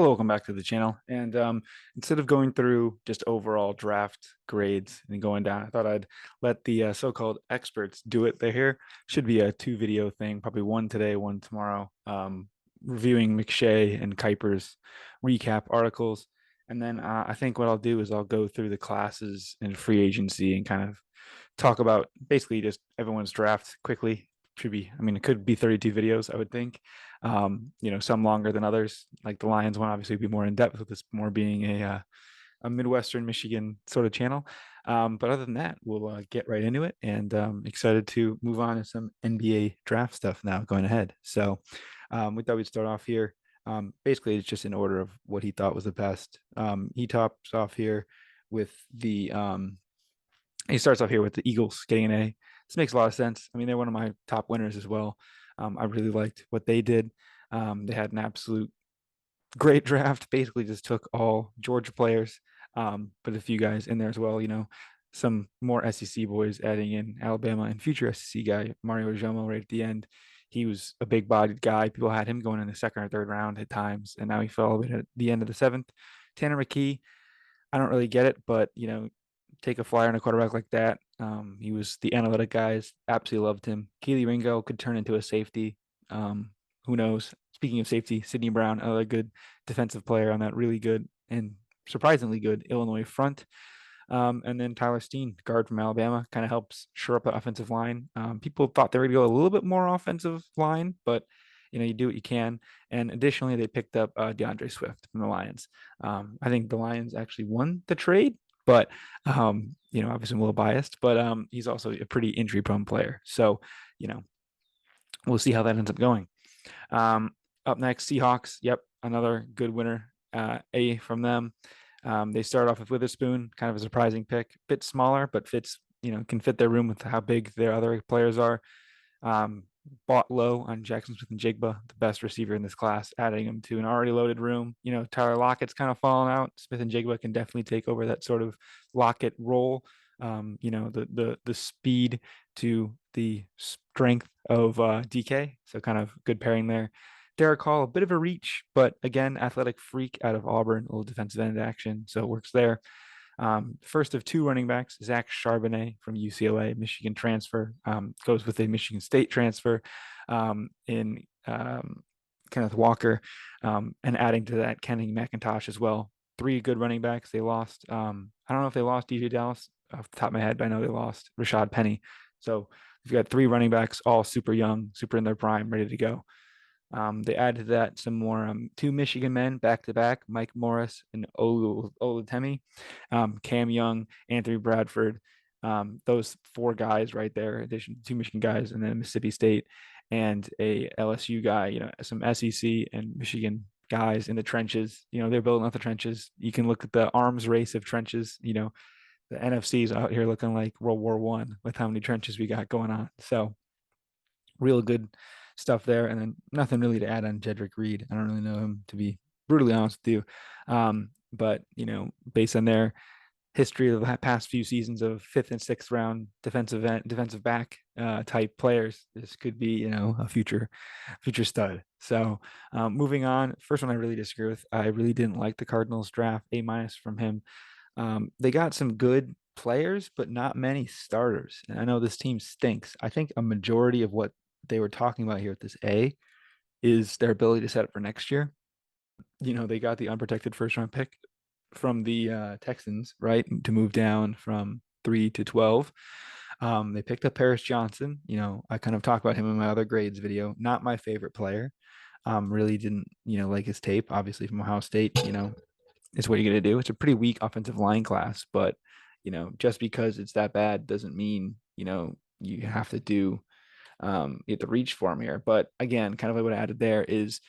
Hello, welcome back to the channel. And instead of going through just overall draft grades and going down, I thought I'd let the so-called experts do it. They're here. Should be a two-video thing, probably one today, one tomorrow, reviewing McShay and Kiper's recap articles. And then I think what I'll do is I'll go through the classes and free agency and kind of talk about basically just everyone's draft quickly. Should be, I mean, it could be 32 videos, I would think. Some longer than others. Like the Lions one, obviously, be more in depth with this more being a Midwestern Michigan sort of channel. But other than that, we'll get right into it, and excited to move on to some NBA draft stuff now going ahead. So we thought we'd start off here. Basically, it's just in order of what he thought was the best. He tops off here with the he starts off here with the Eagles getting an A. This makes a lot of sense. I mean, they're one of my top winners as well. I really liked what they did. They had an absolute great draft. Basically, just took all Georgia players, but a few guys in there as well. Some more SEC boys adding in Alabama and future SEC guy Mario Jomo right at the end. He was a big-bodied guy. People had him going in the second or third round at times, and now he fell at the end of the seventh. Tanner McKee, I don't really get it, but take a flyer on a quarterback like that. He was the analytic guys, absolutely loved him. Keely Ringo could turn into a safety. Who knows? Speaking of safety, Sidney Brown, another good defensive player on that really good and surprisingly good Illinois front. And then Tyler Steen, guard from Alabama, kind of helps shore up the offensive line. People thought they were going to go a little bit more offensive line, but you do what you can. And additionally, they picked up DeAndre Swift from the Lions. I think the Lions actually won the trade, but obviously I'm a little biased, but he's also a pretty injury-prone player. So, we'll see how that ends up going. Up next, Seahawks. Yep, another good winner. A from them. They start off with Witherspoon, kind of a surprising pick, bit smaller, but can fit their room with how big their other players are. Bought low on Jackson Smith-Njigba, the best receiver in this class, adding him to an already loaded room. Tyler Lockett's kind of fallen out. Smith-Njigba can definitely take over that sort of Lockett role. The speed to the strength of DK. So kind of good pairing there. Derek Hall, a bit of a reach, but again, athletic freak out of Auburn, a little defensive end action, so it works there. First of two running backs, Zach Charbonnet from UCLA, Michigan transfer, goes with a Michigan State transfer in Kenneth Walker, and adding to that, Kenny McIntosh as well. Three good running backs. They lost. I don't know if they lost DJ Dallas off the top of my head, but I know they lost Rashad Penny. So you've got three running backs, all super young, super in their prime, ready to go. They added to that some more two Michigan men back to back, Mike Morris and Olatemi, Cam Young, Anthony Bradford. Those four guys right there, in addition to two Michigan guys, and then Mississippi State and a LSU guy, some SEC and Michigan guys in the trenches. They're building up the trenches. You can look at the arms race of trenches. The NFC is out here looking like World War One with how many trenches we got going on. So real good stuff there. And then nothing really to add on Jedrick Reed. I don't really know him, to be brutally honest with you. But based on their history of the past few seasons of fifth and sixth round defensive back type players, this could be a future stud. So moving on, first one I really disagree with. I really didn't like the Cardinals draft. A- from him. They got some good players, but not many starters. And I know this team stinks. I think a majority of what they were talking about here with this A is their ability to set up for next year. They got the unprotected first round pick from the Texans, right, to move down from 3 to 12. They picked up Paris Johnson. I kind of talked about him in my other grades video. Not my favorite player. Really didn't, like his tape, obviously from Ohio State, it's what you're going to do. It's a pretty weak offensive line class, but, just because it's that bad doesn't mean, you have to do you have to reach for him here. But again, kind of like what I added there is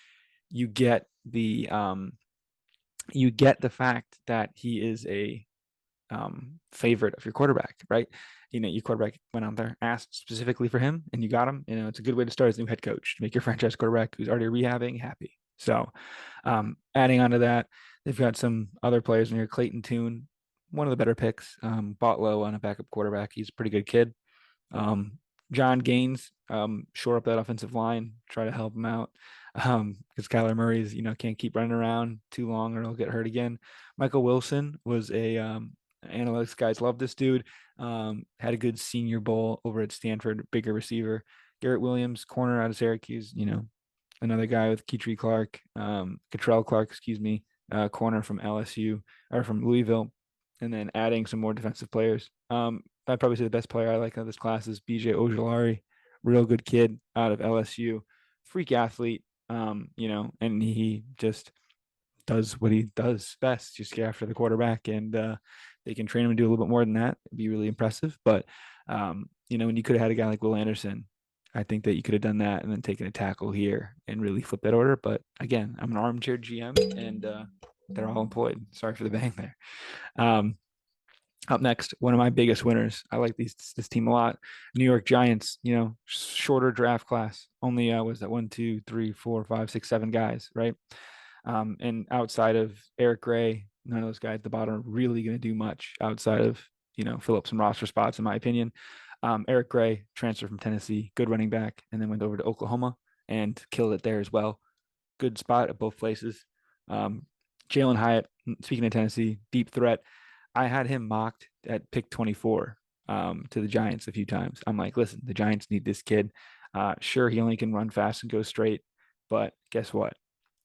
you get the fact that he is a favorite of your quarterback, right? Your quarterback went out there, asked specifically for him, and you got him. It's a good way to start as a new head coach to make your franchise quarterback who's already rehabbing happy. So adding on to that, they've got some other players in here. Clayton Tune, one of the better picks, bought low on a backup quarterback. He's a pretty good kid. John Gaines, shore up that offensive line, try to help him out. Because Kyler Murray's, can't keep running around too long or he'll get hurt again. Michael Wilson was a analytics guys love this dude. Had a good senior bowl over at Stanford, bigger receiver. Garrett Williams, corner out of Syracuse, another guy with Cottrell Clark, excuse me, corner from LSU or from Louisville, and then adding some more defensive players. I'd probably say the best player I like out of this class is BJ Ojulari, real good kid out of LSU, freak athlete, and he just does what he does best, just get after the quarterback, and they can train him to do a little bit more than that. It'd be really impressive. But when you could have had a guy like Will Anderson, I think that you could have done that and then taken a tackle here and really flip that order. But again, I'm an armchair GM, and they're all employed. Sorry for the bang there. Um, Up next, one of my biggest winners. I like this team a lot. New York Giants. Shorter draft class. Only was that 1, 2, 3, 4, 5, 6, 7 guys, right? And outside of Eric Gray, none of those guys at the bottom are really going to do much outside of fill up some roster spots, in my opinion. Eric Gray transferred from Tennessee, good running back, and then went over to Oklahoma and killed it there as well. Good spot at both places. Um, Jalen Hyatt, speaking of Tennessee, deep threat. I had him mocked at pick 24 to the Giants a few times. I'm like, listen, the Giants need this kid. Sure, he only can run fast and go straight, but guess what?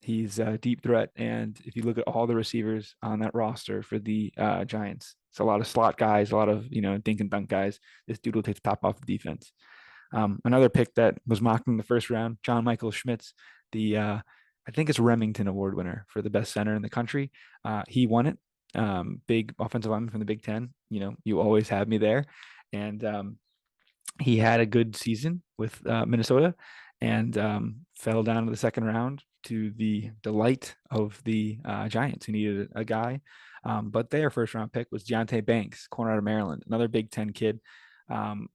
He's a deep threat. And if you look at all the receivers on that roster for the Giants, it's a lot of slot guys, a lot of, dink and dunk guys. This dude will take the top off the defense. Another pick that was mocked in the first round, John Michael Schmitz, the I think it's Remington Award winner for the best center in the country. He won it. Big offensive lineman from the Big Ten. You always have me there. And he had a good season with Minnesota and fell down to the second round to the delight of the Giants, who needed a guy. But their first round pick was Deontay Banks, corner out of Maryland, another Big Ten kid. Um,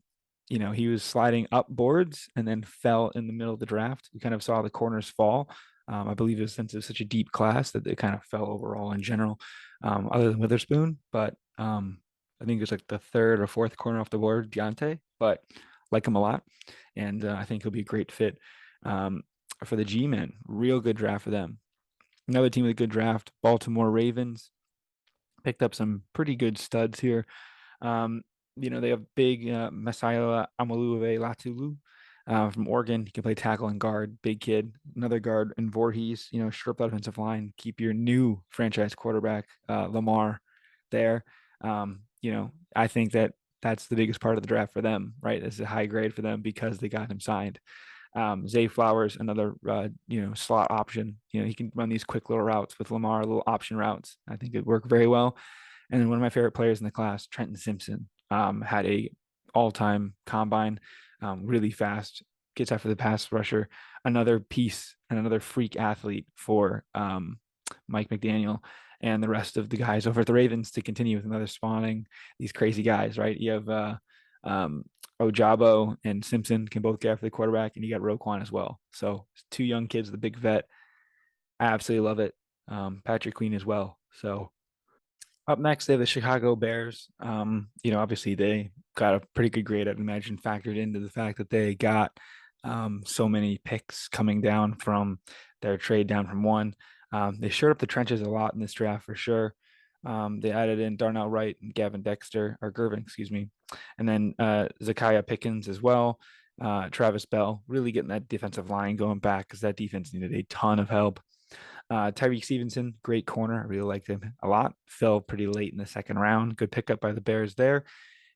he was sliding up boards and then fell in the middle of the draft. We kind of saw the corners fall. I believe it was since it was such a deep class that it kind of fell overall in general, other than Witherspoon. But I think it was like the third or fourth corner off the board, Deontay, but like him a lot. And I think he'll be a great fit for the G Men. Real good draft for them. Another team with a good draft, Baltimore Ravens. Picked up some pretty good studs here. Um, they have big Messiah Amaluave Latulu from Oregon. He can play tackle and guard, big kid. Another guard in Voorhees, shore up that offensive line. Keep your new franchise quarterback, Lamar, there. I think that that's the biggest part of the draft for them, right? This is a high grade for them because they got him signed. Zay Flowers, another slot option. He can run these quick little routes with Lamar, little option routes. I think it worked very well. And then one of my favorite players in the class, Trenton Simpson, had a all-time combine, really fast, gets after the pass rusher. Another piece and another freak athlete for Mike McDaniel and the rest of the guys over at the Ravens to continue with another spawning these crazy guys, right? You have um, Ojabo and Simpson can both get after the quarterback, and you got Roquan as well. So two young kids, the big vet. I absolutely love it. Patrick Queen as well. So up next, they have the Chicago Bears. Obviously they got a pretty good grade, I'd imagine, factored into the fact that they got so many picks coming down from their trade down from one. They shored up the trenches a lot in this draft for sure. They added in Darnell Wright and Gavin Dexter, or Gervin, excuse me, and then Zakiah Pickens as well. Travis Bell, really getting that defensive line going back because that defense needed a ton of help. Tyreek Stevenson, great corner. I really liked him a lot. Fell pretty late in the second round. Good pickup by the Bears there.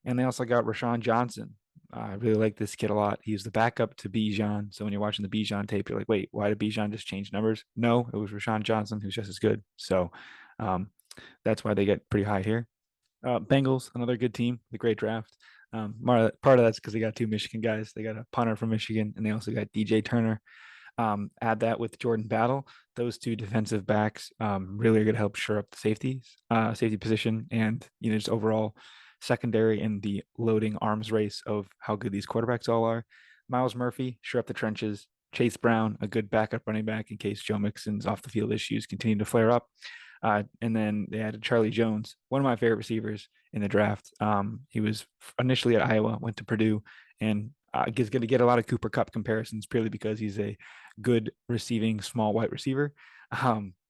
And they also got Rashawn Johnson. I really like this kid a lot. He's the backup to Bijan. So when you're watching the Bijan tape, you're like, wait, why did Bijan just change numbers? No, it was Rashawn Johnson who's just as good. So um, that's why they get pretty high here. Bengals, another good team, the great draft. Part of that's because they got two Michigan guys. They got a punter from Michigan, and they also got DJ Turner. Add that with Jordan Battle, those two defensive backs really are going to help shore up the safety position, and just overall secondary in the loading arms race of how good these quarterbacks all are. Miles Murphy, shore up the trenches. Chase Brown, a good backup running back in case Joe Mixon's off the field issues continue to flare up. And then they added Charlie Jones, one of my favorite receivers in the draft. He was initially at Iowa, went to Purdue, and He's going to get a lot of Cooper Cup comparisons purely because he's a good receiving small white receiver.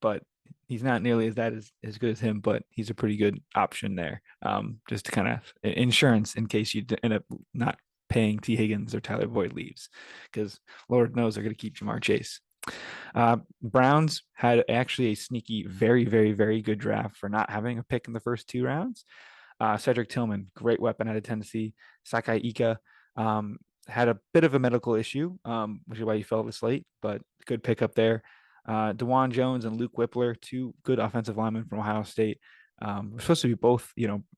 But he's not nearly as good as him, but he's a pretty good option there. Just to kind of insurance in case you end up not paying T. Higgins or Tyler Boyd leaves, because Lord knows they're going to keep Jamar Chase. Browns had actually a sneaky, very, very, very good draft for not having a pick in the first 2 rounds. Cedric Tillman, great weapon out of Tennessee. Sakai Ika had a bit of a medical issue, which is why he fell this late, but good pickup there. DeJuan Jones and Luke Whippler, two good offensive linemen from Ohio State. We're supposed to be both,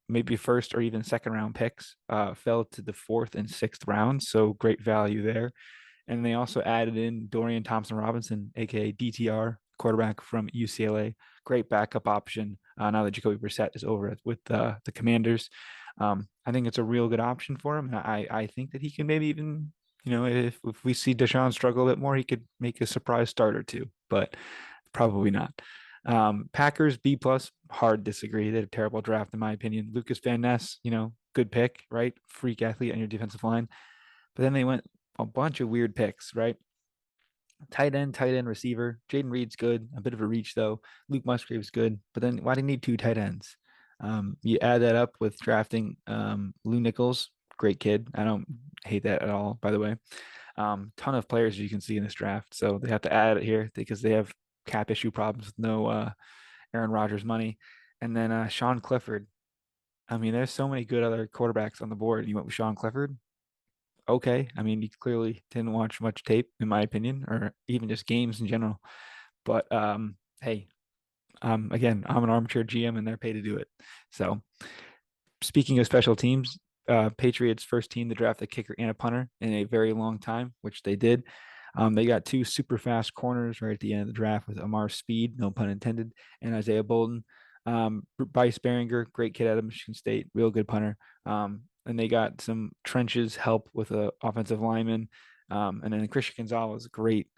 maybe first or even second round picks. Fell to the fourth and sixth rounds, so great value there. And they also added in Dorian Thompson Robinson, aka DTR, quarterback from UCLA. Great backup option now that Jacoby Brissett is over with the Commanders. I think it's a real good option for him. I think that he can maybe even, if we see Deshaun struggle a bit more, he could make a surprise start or two, but probably not. Packers B plus, hard disagree. They had a terrible draft in my opinion. Lucas Van Ness, good pick, right? Freak athlete on your defensive line. But then they went a bunch of weird picks, right? Tight end, receiver. Jaden Reed's good, a bit of a reach though. Luke Musgrave's good, but then why do you need 2 tight ends? You add that up with drafting Lou Nichols, great kid. I don't hate that at all, by the way. Ton of players you can see in this draft, so they have to add it here because they have cap issue problems with no Aaron Rodgers money. And then Sean Clifford. I mean, there's so many good other quarterbacks on the board. You went with Sean Clifford. Okay. I mean, he clearly didn't watch much tape, in my opinion, or even just games in general. But hey, again, I'm an armchair GM and they're paid to do it. So speaking of special teams, Patriots first team to draft a kicker and a punter in a very long time, which they did. They got 2 super fast corners right at the end of the draft with Amar Speed, no pun intended, and Isaiah Bolden. Bryce Baringer, great kid out of Michigan State, real good punter. And they got some trenches help with a offensive lineman. And then Christian Gonzalez, great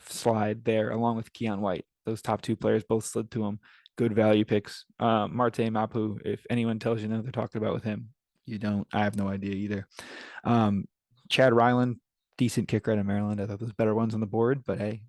slide there, along with Keon White. Those top 2 players both slid to him. Good value picks. Marte Mapu, if anyone tells you know they're talking about with him, you don't. I have no idea either. Um, Chad Ryland, decent kicker out of Maryland. I thought there's better ones on the board, but hey,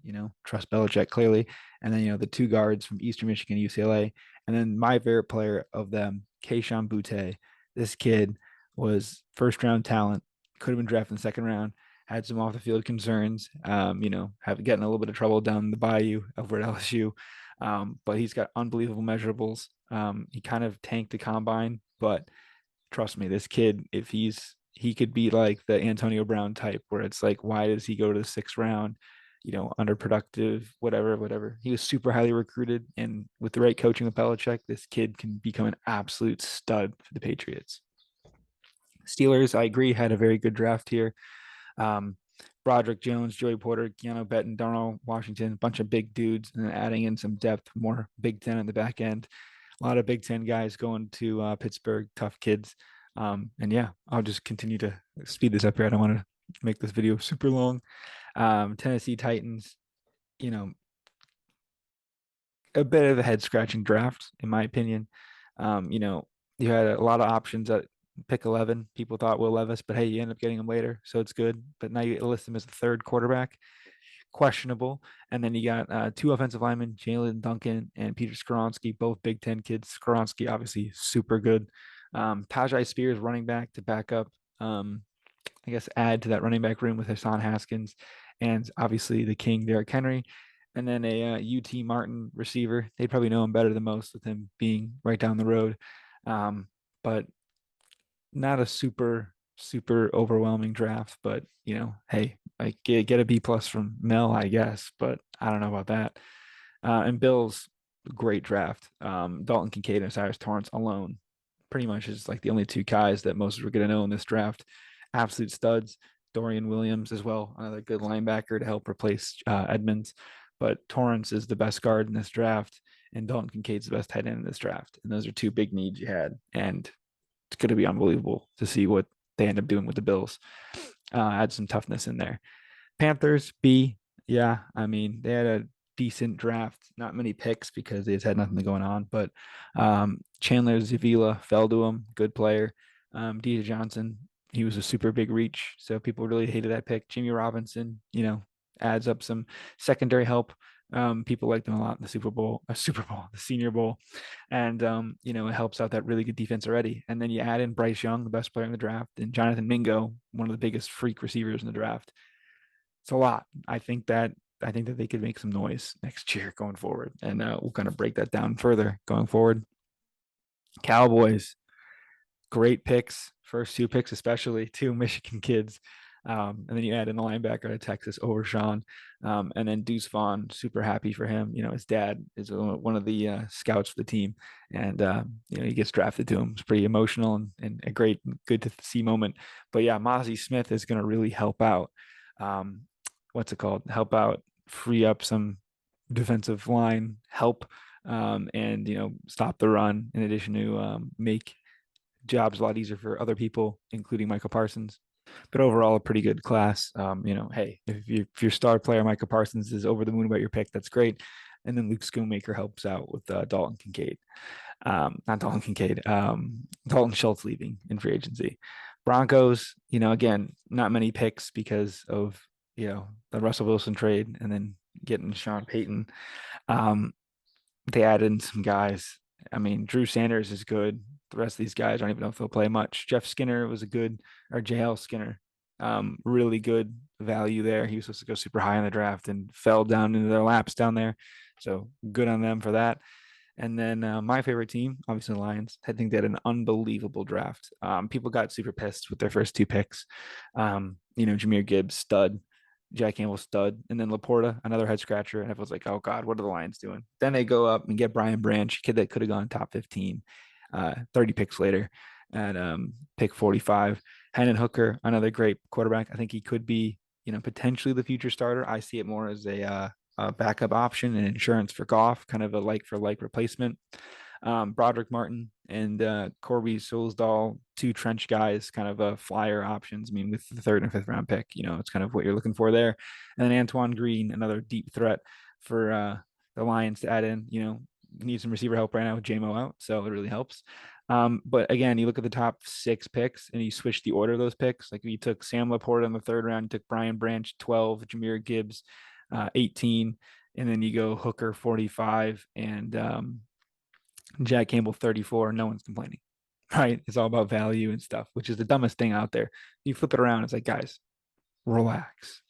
trust Belichick clearly. And then, the 2 guards from Eastern Michigan, UCLA. And then my favorite player of them, Kayshon Boutte. This kid was first round talent, could have been drafted in the second round, had some off the field concerns, have getting a little bit of trouble down the bayou over at LSU. But he's got unbelievable measurables. He kind of tanked the combine, but trust me, this kid, if he could be like the Antonio Brown type, where it's like, why does he go to the 6th round? Underproductive, whatever. He was super highly recruited, and with the right coaching with Belichick, this kid can become an absolute stud for the Patriots. Steelers, I agree, had a very good draft here. Um, Broderick Jones, Joey Porter, Keanu Benton, Darnell Washington, a bunch of big dudes, and then adding in some depth, more Big Ten in the back end. A lot of Big Ten guys going to Pittsburgh, tough kids. And yeah, I'll just continue to speed this up here. I don't want to make this video super long. Tennessee Titans, you know, a bit of a head scratching draft, in my opinion. You had a lot of options at pick 11. People thought Will Levis, but hey, you end up getting him later, so it's good. But now you list him as the third quarterback, questionable. And then you got 2 offensive linemen, Jalen Duncan and Peter Skoronski, both Big Ten kids. Skoronski, obviously, super good. Tajai Spears, running back to back up, I guess, add to that running back room with Hassan Haskins and obviously the king, Derrick Henry. And then a UT Martin receiver. They probably know him better than most with him being right down the road. But not a super overwhelming draft, but hey, I get a B plus from Mel, I guess, but I don't know about that. And Bills, great draft. Dalton Kincaid and Cyrus Torrance alone pretty much is like the only 2 guys that most are going to know in this draft. Absolute studs. Dorian Williams as well, another good linebacker to help replace Edmonds. But Torrance is the best guard in this draft, and Dalton Kincaid's the best tight end in this draft. And those are 2 big needs you had. And it's going to be unbelievable to see what they end up doing with the Bills. Add some toughness in there. Panthers, B. Yeah, I mean, they had a decent draft, not many picks because they just had nothing going on. But Chandler Zavila fell to him, good player. DJ Johnson, he was a super big reach, so people really hated that pick. Jimmy Robinson, adds up some secondary help. People liked him a lot in the Super Bowl, the Senior Bowl, and it helps out that really good defense already. And then you add in Bryce Young, the best player in the draft, and Jonathan Mingo, one of the biggest freak receivers in the draft. It's a lot. I think that they could make some noise next year going forward, and we'll kind of break that down further going forward. Cowboys, great picks, first two picks, especially two Michigan kids. And then you add in the linebacker to Texas over Sean. And then Deuce Vaughn, super happy for him. His dad is one of the scouts for the team. And, he gets drafted to him. It's pretty emotional and a great, good to see moment. But yeah, Mozzie Smith is going to really help out. Um, what's it called? Help out, free up some defensive line help. And stop the run in addition to make jobs a lot easier for other people, including Michael Parsons. But overall, a pretty good class. Hey, if your star player Michael Parsons is over the moon about your pick, that's great. And then Luke Schoonmaker helps out with Dalton Kincaid. Not Dalton Kincaid, Dalton Schultz leaving in free agency. Broncos, again, not many picks because of the Russell Wilson trade and then getting Sean Payton. Um, they added in some guys. I mean, Drew Sanders is good. The rest of these guys, I don't even know if they'll play much. Jeff Skinner was a good, or JL Skinner, really good value there. He was supposed to go super high in the draft and fell down into their laps down there. So good on them for that. And then my favorite team, obviously the Lions. I think they had an unbelievable draft. People got super pissed with their first two picks. Jahmyr Gibbs, stud. Jack Campbell, stud. And then Laporta, another head scratcher. And everyone's like, oh, God, what are the Lions doing? Then they go up and get Brian Branch, kid that could have gone top 15, 30 picks later at pick 45. Hendon Hooker, another great quarterback. I think he could be, potentially the future starter. I see it more as a backup option and insurance for Goff, kind of a like for like replacement. Broderick Martin and Corby Solsdal, two trench guys, kind of flyer options. I mean, with the third and fifth round pick, it's kind of what you're looking for there. And then Antoine Green, another deep threat for the Lions to add in. Need some receiver help right now with JMO out, so it really helps. But again, you look at the top six picks and you switch the order of those picks. Like you took Sam Laporta in the third round, you took Brian Branch 12, Jahmyr Gibbs 18, and then you go Hooker 45 and Jack Campbell 34. No one's complaining, right? It's all about value and stuff, which is the dumbest thing out there. You flip it around, it's like, guys, relax.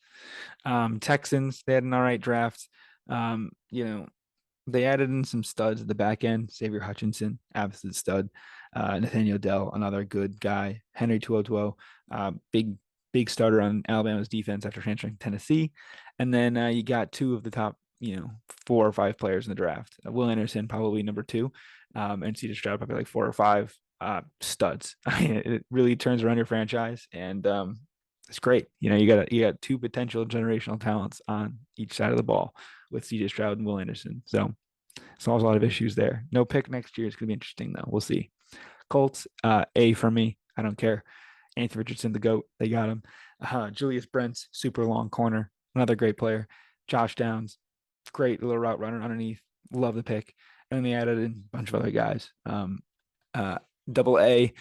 Texans, they had an all right draft. Um, you know, they added in some studs at the back end. Xavier Hutchinson, absolute stud. Nathaniel Dell, another good guy. Henry 202, big starter on Alabama's defense after transferring to Tennessee. And then you got two of the top, four or five players in the draft. Will Anderson, probably number two, and CJ Stroud, probably like four or five studs. I mean, it really turns around your franchise, and it's great. You got two potential generational talents on each side of the ball with CJ Stroud and Will Anderson. So solves a lot of issues there. No pick next year. It's gonna be interesting though. We'll see. Colts, A for me. I don't care. Anthony Richardson, the GOAT. They got him. Julius Brents, super long corner. Another great player. Josh Downs, great little route runner underneath. Love the pick. And they added in a bunch of other guys. Double A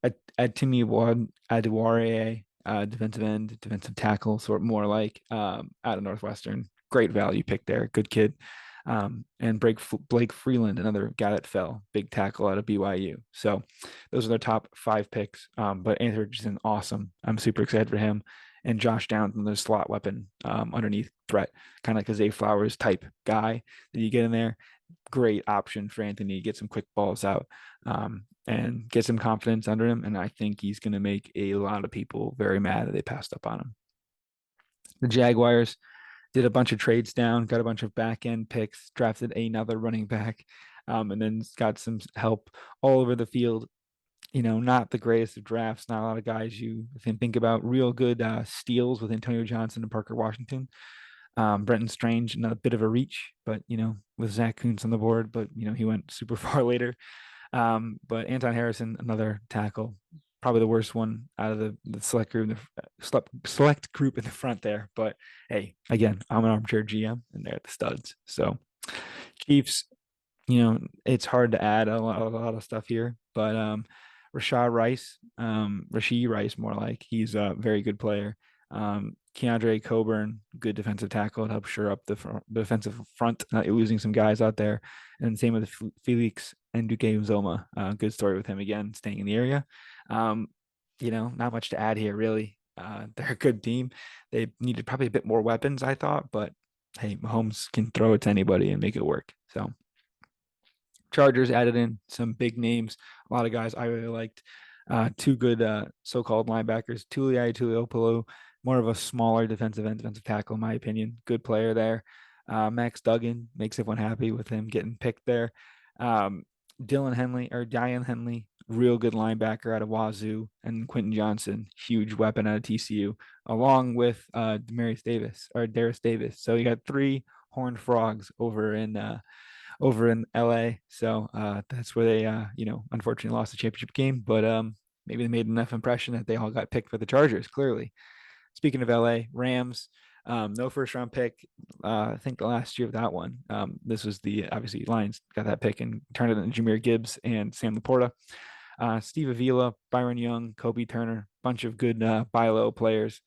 at Timmy Adeware, defensive end, defensive tackle, sort of more like out of Northwestern. Great value pick there. Good kid. And Blake Freeland, another guy that fell, big tackle out of BYU. So those are their top five picks. But Anthony Richardson, awesome. I'm super excited for him. And Josh Downs, another slot weapon underneath threat, kind of like a Zay Flowers type guy that you get in there. Great option for Anthony. Get some quick balls out and get some confidence under him. And I think he's going to make a lot of people very mad that they passed up on him. The Jaguars did a bunch of trades down, got a bunch of back end picks, drafted another running back, and then got some help all over the field. Not the greatest of drafts, not a lot of guys you can think about. Real good steals with Antonio Johnson and Parker Washington. Brenton Strange, another bit of a reach, but with Zach Kuntz on the board, but he went super far later. But Anton Harrison, another tackle, probably the worst one out of the select group, select group in the front there. But hey, again, I'm an armchair GM, and they're the studs. So Chiefs, it's hard to add a lot of stuff here, but Rashee Rice, more like he's a very good player. Keandre Coburn, good defensive tackle to help shore up the defensive front, not losing some guys out there. And same with Felix and Duque Uzoma. Good story with him again, staying in the area. Um, not much to add here, really. They're a good team. They needed probably a bit more weapons, I thought, but hey, Mahomes can throw it to anybody and make it work. So Chargers added in some big names, a lot of guys I really liked. Two good so-called linebackers, Tuliopolo, more of a smaller defensive end, defensive tackle, in my opinion. Good player there. Max Duggan makes everyone happy with him getting picked there. Um, Diane Henley, real good linebacker out of Wazoo, and Quentin Johnson, huge weapon out of TCU, along with Darius Davis. So you got three horned frogs over in LA. So that's where they, unfortunately lost the championship game. But maybe they made enough impression that they all got picked for the Chargers. Clearly, speaking of LA, Rams, no first round pick. I think the last year of that one. This was the obviously Lions got that pick and turned it into Jameer Gibbs and Sam Laporta. Steve Avila, Byron Young, Kobe Turner, bunch of good buy low players.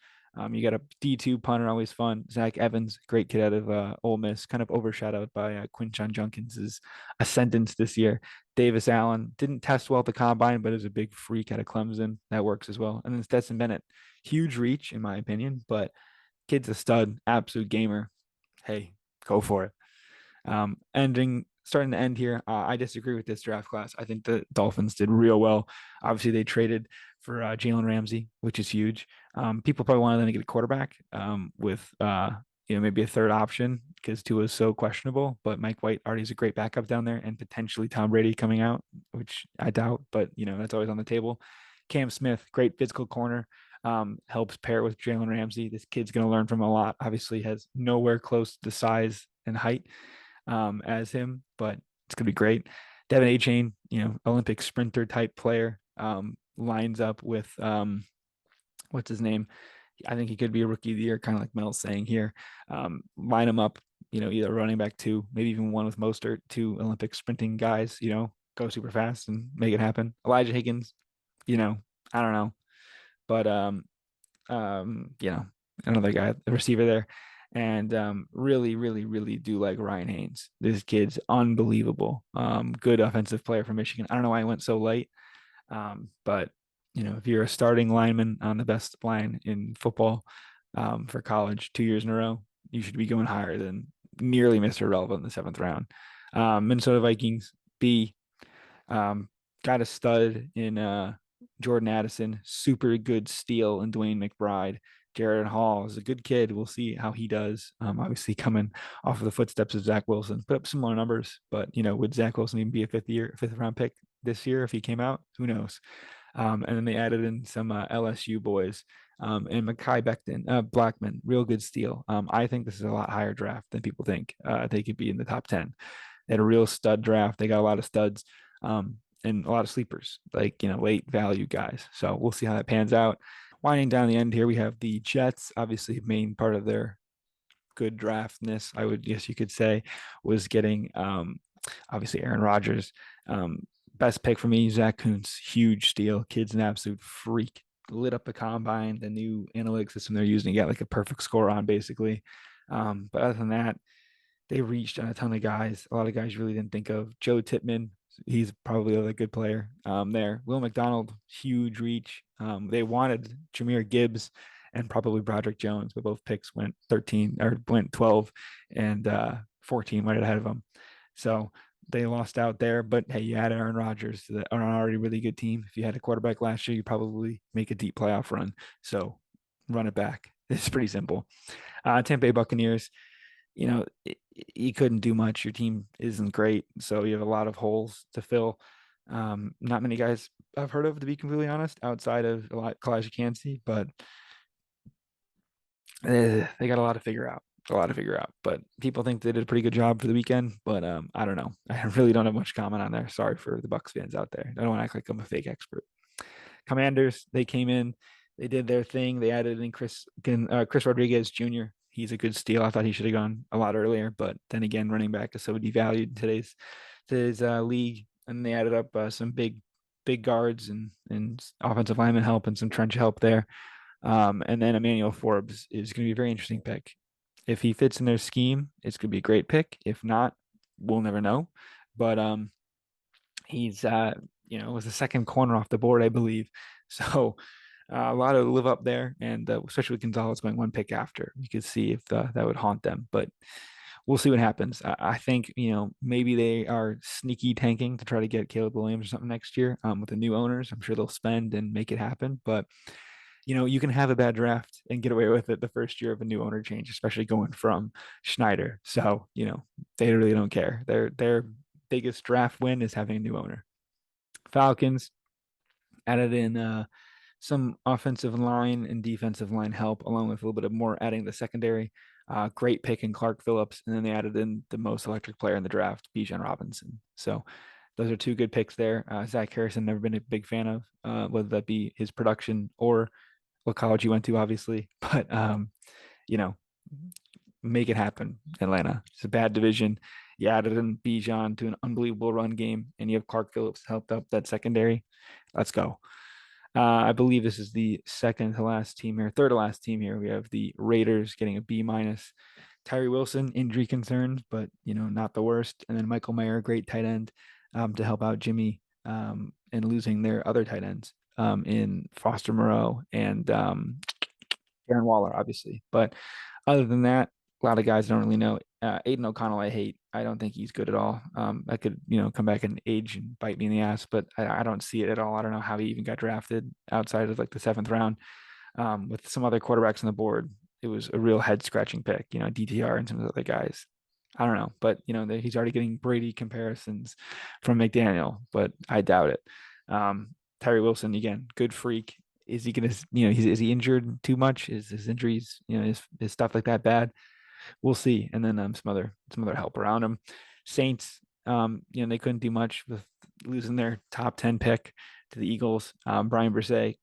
You got a D2 punter, always fun. Zach Evans, great kid out of Ole Miss, kind of overshadowed by Quinshon Junkins' ascendance this year. Davis Allen didn't test well at the combine, but is a big freak out of Clemson. That works as well. And then Stetson Bennett, huge reach in my opinion, but kid's a stud, absolute gamer. Hey, go for it. Starting to end here, I disagree with this draft class. I think the Dolphins did real well. Obviously, they traded for Jalen Ramsey, which is huge. People probably wanted them to get a quarterback with maybe a third option because Tua is so questionable. But Mike White already is a great backup down there, and potentially Tom Brady coming out, which I doubt, but that's always on the table. Cam Smith, great physical corner. Helps pair with Jalen Ramsey. This kid's going to learn from a lot. Obviously, has nowhere close to size and height as him, but it's gonna be great. Devin A. Chain, Olympic sprinter type player, lines up with what's his name? I think he could be a rookie of the year, kind of like Mel's saying here. Line him up, either running back two, maybe even one with Mostert, two Olympic sprinting guys, go super fast and make it happen. Elijah Higgins, I don't know, but another guy, the receiver there. And really, really, really do like Ryan Haynes. This kid's unbelievable. Good offensive player from Michigan. I don't know why he went so late. But if you're a starting lineman on the best line in football for college 2 years in a row, you should be going higher than nearly Mr. Irrelevant in the seventh round. Minnesota Vikings, B. Got a stud in Jordan Addison, super good steal in Dwayne McBride. Jared Hall is a good kid. We'll see how he does. Obviously, coming off of the footsteps of Zach Wilson, put up similar numbers, but would Zach Wilson even be a fifth round pick this year if he came out? Who knows? And then they added in some LSU boys and Mekhi Blackman, real good steal. I think this is a lot higher draft than people think. They could be in the top 10. They had a real stud draft. They got a lot of studs and a lot of sleepers, like late value guys. So we'll see how that pans out. Winding down the end here, we have the Jets. Obviously, main part of their good draftness, I would guess you could say, was getting obviously Aaron Rodgers. Best pick for me, Zach Kuntz, huge steal. Kid's an absolute freak. Lit up the combine, the new analytics system they're using to get like a perfect score on, basically. But other than that, they reached on a ton of guys. A lot of guys really didn't think of. Joe Tippmann, he's probably a good player there. Will McDonald, huge reach. They wanted Jameer Gibbs and probably Broderick Jones, but both picks went 13 or went 12 and 14 right ahead of them. So they lost out there, but hey, you had Aaron Rodgers to an already really good team. If you had a quarterback last year, you probably make a deep playoff run. So run it back. It's pretty simple. Tampa Bay Buccaneers, you couldn't do much. Your team isn't great, so you have a lot of holes to fill. Not many guys I've heard of, to be completely honest, outside of Kalijah Kancey, but they got a lot to figure out. But people think they did a pretty good job for the weekend. But I don't know. I really don't have much comment on there. Sorry for the Bucks fans out there. I don't want to act like I'm a fake expert. Commanders, they came in, they did their thing. They added in Chris Rodriguez Jr. He's a good steal. I thought he should have gone a lot earlier, but then again, running back is so devalued in today's league. And they added up some big big guards and offensive lineman help and some trench help there. And then Emmanuel Forbes is going to be a very interesting pick. If he fits in their scheme, it's going to be a great pick. If not, we'll never know. But he's was the second corner off the board, I believe. So a lot of live up there, and especially with Gonzalez going one pick after, you could see if that would haunt them. But we'll see what happens. I think maybe they are sneaky tanking to try to get Caleb Williams or something next year with the new owners. I'm sure they'll spend and make it happen. But you can have a bad draft and get away with it the first year of a new owner change, especially going from Schneider. So they really don't care. Their biggest draft win is having a new owner. Falcons added in some offensive line and defensive line help, along with a little bit of more adding the secondary. Great pick in Clark Phillips, and then they added in the most electric player in the draft, Bijan Robinson. So those are two good picks there. Zach Harrison, never been a big fan of, whether that be his production or what college he went to, obviously. But you know, make it happen, Atlanta. It's a bad division. You added in Bijan to an unbelievable run game, and you have Clark Phillips helped up that secondary. Let's go. I believe this is the second to last team here, third to last team here. We have the Raiders getting a B minus. Tyree Wilson, injury concerns, but not the worst. And then Michael Mayer, great tight end, to help out Jimmy, and losing their other tight ends in Foster Moreau and Darren Waller, obviously. But other than that, a lot of guys don't really know. Aiden O'Connell, I hate. I don't think he's good at all. That could, come back and age and bite me in the ass, but I don't see it at all. I don't know how he even got drafted outside of like the seventh round. With some other quarterbacks on the board, it was a real head scratching pick. DTR and some of the other guys. I don't know, but he's already getting Brady comparisons from McDaniel, but I doubt it. Tyree Wilson again, good freak. Is he gonna, is he injured too much? Is his injuries, his stuff like that bad? We'll see. And then some other help around him. Saints, they couldn't do much with losing their top 10 pick to the Eagles. Brian Brisset,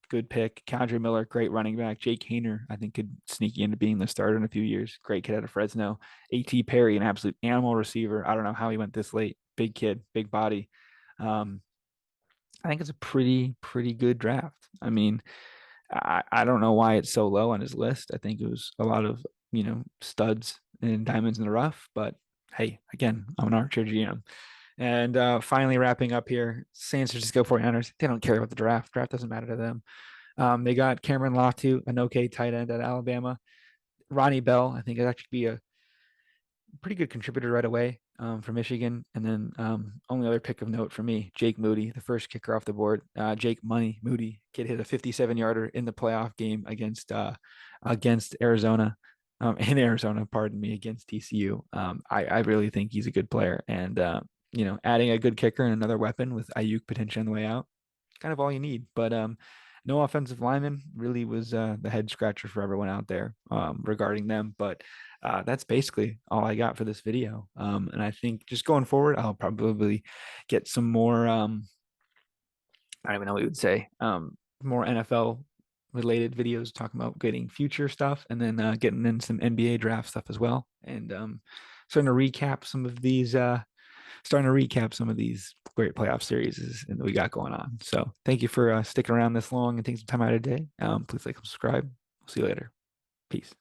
good pick. Kandre Miller, great running back. Jake Hayner, I think, could sneak into being the starter in a few years. Great kid out of Fresno. A.T. Perry, an absolute animal receiver. I don't know how he went this late. Big kid, big body. I think it's a pretty good draft. I mean, I don't know why it's so low on his list. I think it was a lot of, studs and diamonds in the rough. But hey, again, I'm an armchair GM. And finally, wrapping up here, San Francisco 49ers, they don't care about the draft. Draft doesn't matter to them. They got Cameron Latu, an okay tight end at Alabama. Ronnie Bell, I think, it actually be a pretty good contributor right away for Michigan. And then only other pick of note for me, Jake Moody, the first kicker off the board. Jake Money Moody, kid hit a 57-yarder in the playoff game against Arizona. In Arizona, pardon me, against TCU. I really think he's a good player. And, adding a good kicker and another weapon with Ayuk potentially on the way out, kind of all you need. But no offensive lineman really was the head scratcher for everyone out there regarding them. But that's basically all I got for this video. And I think just going forward, I'll probably get some more, I don't even know what you would say, more NFL related videos talking about getting future stuff, and then getting in some NBA draft stuff as well. And starting to recap some of these great playoff series that we got going on. So thank you for sticking around this long and taking some time out of the day. Please like and subscribe. We'll see you later. Peace.